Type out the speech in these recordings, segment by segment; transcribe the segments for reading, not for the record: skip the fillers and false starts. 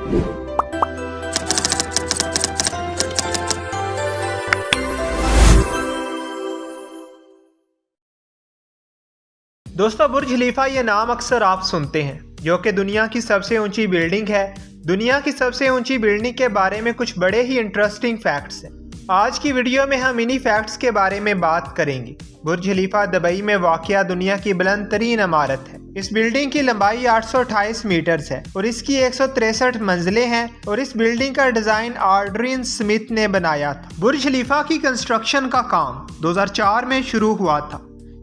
दोस्तों, बुर्ज खलीफा ये नाम अक्सर आप सुनते हैं, जो कि दुनिया की सबसे ऊंची बिल्डिंग है। दुनिया की सबसे ऊंची बिल्डिंग के बारे में कुछ बड़े ही इंटरेस्टिंग फैक्ट्स हैं। आज की वीडियो में हम इन्हीं फैक्ट्स के बारे में बात करेंगे। बुर्ज खलीफा दुबई में वाक़िया दुनिया की बुलंद तरीन इमारत है। इस बिल्डिंग की लंबाई 828 मीटर्स है और इसकी 163 मंजिलें हैं और इस बिल्डिंग का डिजाइन आड्रियन स्मिथ ने बनाया था। बुर्ज खलीफा की कंस्ट्रक्शन का काम 2004 में शुरू हुआ था।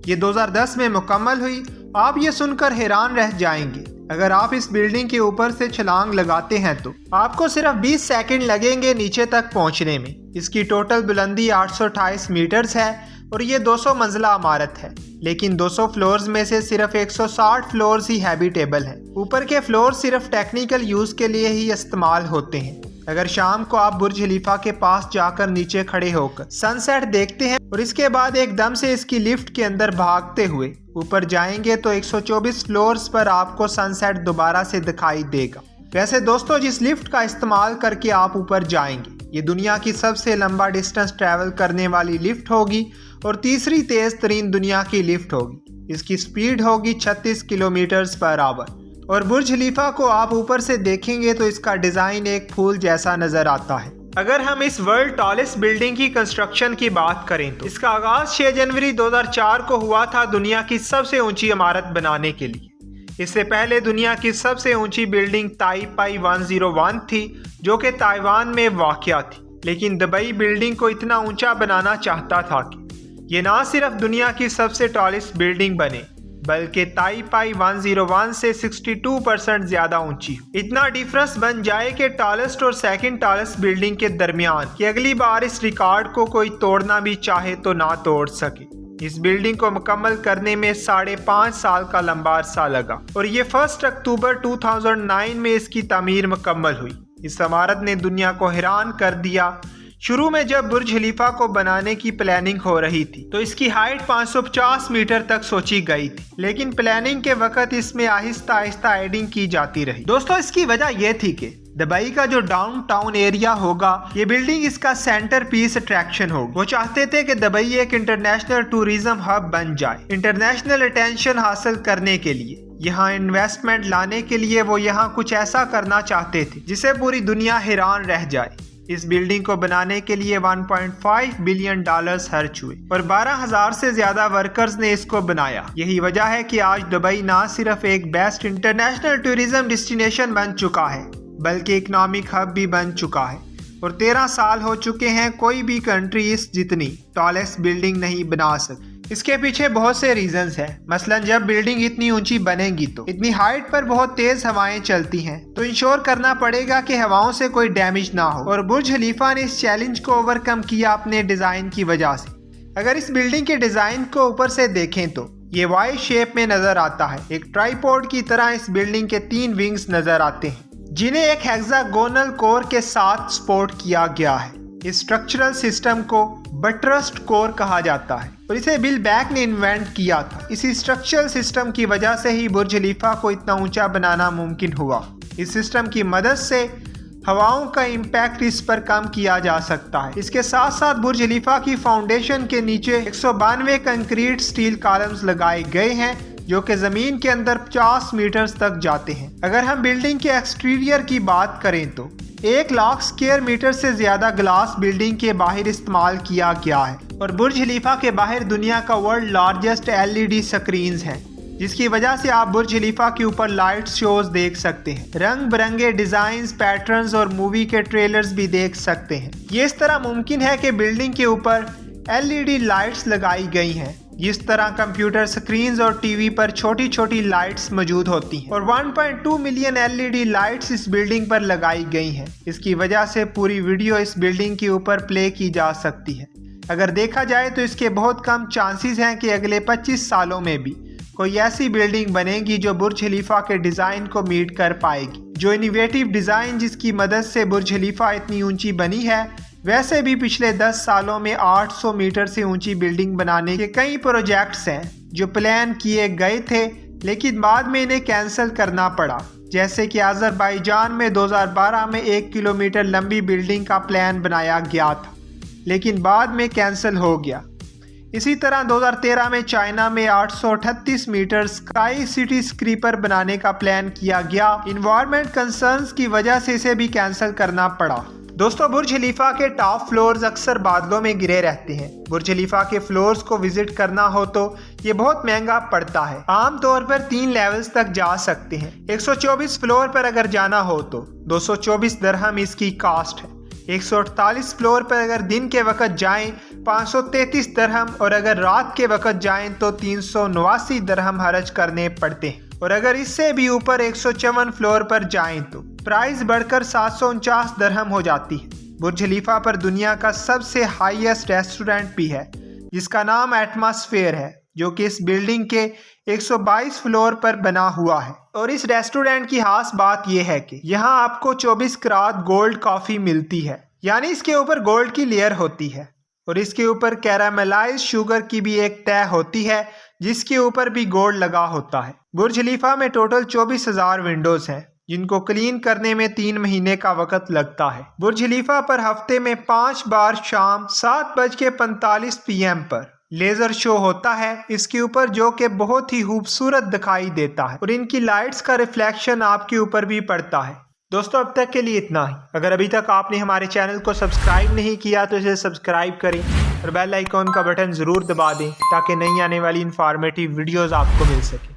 ये 2010 में मुकम्मल हुई। आप ये सुनकर हैरान रह जाएंगे। अगर आप इस बिल्डिंग के ऊपर से छलांग लगाते हैं तो आपको सिर्फ 20 सेकंड लगेंगे नीचे तक पहुंचने में। इसकी टोटल बुलंदी 828 मीटर्स है और ये 200 मंजिला इमारत है, लेकिन 200 फ्लोर्स में से सिर्फ 160 फ्लोर्स ही हैबिटेबल हैं। ऊपर के फ्लोर सिर्फ टेक्निकल यूज के लिए ही इस्तेमाल होते हैं। अगर शाम को आप बुर्ज खलीफा के पास जाकर नीचे खड़े होकर सनसेट देखते हैं और इसके बाद एकदम से इसकी लिफ्ट के अंदर भागते हुए ऊपर जाएंगे तो 124 फ्लोर्स पर आपको सनसेट दोबारा से दिखाई देगा। वैसे दोस्तों, जिस लिफ्ट का इस्तेमाल करके आप ऊपर जाएंगे, ये दुनिया की सबसे लंबा डिस्टेंस ट्रैवल करने वाली लिफ्ट होगी और तीसरी तेज तरीन दुनिया की लिफ्ट होगी। इसकी स्पीड होगी 36 किलोमीटर्स पर आवर और बुर्ज खलीफा को आप ऊपर से देखेंगे तो इसका डिजाइन एक फूल जैसा नजर आता है। अगर हम इस वर्ल्ड टॉलेस्ट बिल्डिंग की कंस्ट्रक्शन की बात करें तो इसका आगाज 6 जनवरी 2004 को हुआ था दुनिया की सबसे ऊंची इमारत बनाने के लिए। इससे पहले दुनिया की सबसे ऊंची बिल्डिंग ताइपाई 101 थी, जो कि ताइवान में वाक़या थी। लेकिन दुबई बिल्डिंग को इतना ऊंचा बनाना चाहता था कि ये ना सिर्फ दुनिया की सबसे टॉलेस्ट बिल्डिंग बने, बल्कि ताइपाई 101 से 62% ज्यादा ऊंची। इतना डिफरेंस बन जाए कि टॉलेस्ट और सेकंड टॉलेस्ट बिल्डिंग के दरमियान कि अगली बार इस रिकॉर्ड को कोई तोड़ना भी चाहे तो ना तोड़ सके। इस बिल्डिंग को मुकम्मल करने में 5.5 साल का लंबा अरसा लगा और ये 1 अक्टूबर 2009 में इसकी तामीर मुकम्मल हुई। इस इमारत ने दुनिया को हैरान कर दिया। शुरू में जब बुर्ज खलीफा को बनाने की प्लानिंग हो रही थी तो इसकी हाइट 550 मीटर तक सोची गई थी, लेकिन प्लानिंग के वक्त इसमें आहिस्ता आहिस्ता एडिंग की जाती रही। दोस्तों, इसकी वजह यह थी कि दुबई का जो डाउनटाउन एरिया होगा, ये बिल्डिंग इसका सेंटर पीस अट्रैक्शन होगी। वो चाहते थे कि दुबई एक इंटरनेशनल टूरिज्म हब बन जाए। इंटरनेशनल अटेंशन हासिल करने के लिए, यहाँ इन्वेस्टमेंट लाने के लिए वो यहाँ कुछ ऐसा करना चाहते थे जिसे पूरी दुनिया हैरान रह जाए। इस बिल्डिंग को बनाने के लिए 1.5 बिलियन डॉलर्स खर्च हुए और 12,000 से ज्यादा वर्कर्स ने इसको बनाया। यही वजह है कि आज दुबई ना सिर्फ एक बेस्ट इंटरनेशनल टूरिज्म डेस्टिनेशन बन चुका है, बल्कि इकोनॉमिक हब भी बन चुका है। और 13 साल हो चुके हैं, कोई भी कंट्री इस जितनी टॉलेस्ट बिल्डिंग नहीं बना सकती। इसके पीछे बहुत से रीजंस हैं। मसलन जब बिल्डिंग इतनी ऊंची बनेगी तो इतनी हाइट पर बहुत तेज हवाएं चलती हैं, तो इंश्योर करना पड़ेगा कि हवाओं से कोई डैमेज ना हो। और बुर्ज खलीफा ने इस चैलेंज को ओवरकम किया अपने डिजाइन की वजह से। अगर इस बिल्डिंग के डिजाइन को ऊपर से देखें तो ये वाई शेप में नजर आता है। एक ट्राइपॉड की तरह इस बिल्डिंग के 3 विंग्स नजर आते हैं, जिन्हें एक हेक्सागोनल कोर के साथ सपोर्ट किया गया है। इस स्ट्रक्चरल सिस्टम को बटरस्ट कोर कहा जाता है और इसे बिल बैक ने इन्वेंट किया था। इसी स्ट्रक्चरल सिस्टम की वजह से ही बुर्ज खलीफा को इतना ऊंचा बनाना मुमकिन हुआ। इस सिस्टम की मदद से हवाओं का इम्पैक्ट इस पर कम किया जा सकता है। इसके साथ साथ बुर्ज खलीफा की फाउंडेशन के नीचे 192 कंक्रीट स्टील कॉलम्स लगाए गए हैं, जो कि जमीन के अंदर 50 मीटर तक जाते हैं। अगर हम बिल्डिंग के एक्सटीरियर की बात करें तो 1 लाख स्क्वायर मीटर से ज्यादा ग्लास बिल्डिंग के बाहर इस्तेमाल किया गया है और बुर्ज खलीफा के बाहर दुनिया का वर्ल्ड लार्जेस्ट LED स्क्रीन्स हैं, जिसकी वजह से आप बुर्ज खलीफा के ऊपर लाइट शोज देख सकते हैं। रंग बिरंगे डिजाइन, पैटर्न्स और मूवी के ट्रेलर्स भी देख सकते हैं। ये इस तरह मुमकिन है कि बिल्डिंग के ऊपर LED लाइट्स लगाई गई हैं, जिस तरह कंप्यूटर स्क्रीन्स और टीवी पर छोटी छोटी लाइट्स मौजूद होती हैं। और 1.2 मिलियन LED लाइट्स इस बिल्डिंग पर लगाई गई हैं। इसकी वजह से पूरी वीडियो इस बिल्डिंग के ऊपर प्ले की जा सकती है। अगर देखा जाए तो इसके बहुत कम चांसेस हैं कि अगले 25 सालों में भी कोई ऐसी बिल्डिंग बनेगी जो बुर्ज खलीफा के डिज़ाइन को मीट कर पाएगी। जो इनोवेटिव डिज़ाइन जिसकी मदद से बुर्ज खलीफा इतनी ऊंची बनी है, वैसे भी पिछले 10 सालों में 800 मीटर से ऊंची बिल्डिंग बनाने के कई प्रोजेक्ट्स हैं जो प्लान किए गए थे, लेकिन बाद में इन्हें कैंसिल करना पड़ा। जैसे कि अज़रबैजान में 2012 में 1 किलोमीटर लंबी बिल्डिंग का प्लान बनाया गया था, लेकिन बाद में कैंसिल हो गया। इसी तरह 2013 में चाइना में 838 मीटर स्काई सिटी स्क्रीपर बनाने का प्लान किया गया। इन्वायरमेंट कंसर्न्स की वजह से इसे भी कैंसिल करना पड़ा। दोस्तों, बुर्ज खलीफा के टॉप फ्लोर्स अक्सर बादलों में गिरे रहते हैं। बुर्ज खलीफा के फ्लोर्स को विजिट करना हो तो ये बहुत महंगा पड़ता है। आमतौर पर 3 लेवल्स तक जा सकते हैं। 124 फ्लोर पर अगर जाना हो तो 224 दरहम इसकी कास्ट है। 148 फ्लोर पर अगर दिन के वक्त जाएं 533 दरहम, और अगर रात के वक्त जाएं तो 389 दरहम खर्च करने पड़ते हैं। और अगर इससे भी ऊपर 154 फ्लोर पर जाएं तो प्राइस बढ़कर 749 दरहम हो जाती है। बुर्ज खलीफा पर दुनिया का सबसे हाईएस्ट रेस्टोरेंट भी है, जिसका नाम एटमॉस्फेयर है, जो कि इस बिल्डिंग के 122 फ्लोर पर बना हुआ है। और इस रेस्टोरेंट की खास बात यह है कि यहाँ आपको 24 कैरेट गोल्ड कॉफी मिलती है, यानी इसके ऊपर गोल्ड की लेयर होती है। और इसके ऊपर कैरामेलाइज शुगर की भी एक तह होती है, जिसके ऊपर भी गोल्ड लगा होता है। बुर्ज खलीफा में टोटल 24,000 विंडोज हैं, जिनको क्लीन करने में 3 महीने का वक्त लगता है। बुर्ज खलीफा पर हफ्ते में 5 बार शाम 7:45 PM पर लेजर शो होता है इसके ऊपर, जो कि बहुत ही खूबसूरत दिखाई देता है और इनकी लाइट्स का रिफ्लेक्शन आपके ऊपर भी पड़ता है। दोस्तों, अब तक के लिए इतना ही। अगर अभी तक आपने हमारे चैनल को सब्सक्राइब नहीं किया तो इसे सब्सक्राइब करें और बेल आइकॉन का बटन ज़रूर दबा दें, ताकि नई आने वाली इंफॉर्मेटिव वीडियोज़ आपको मिल सके।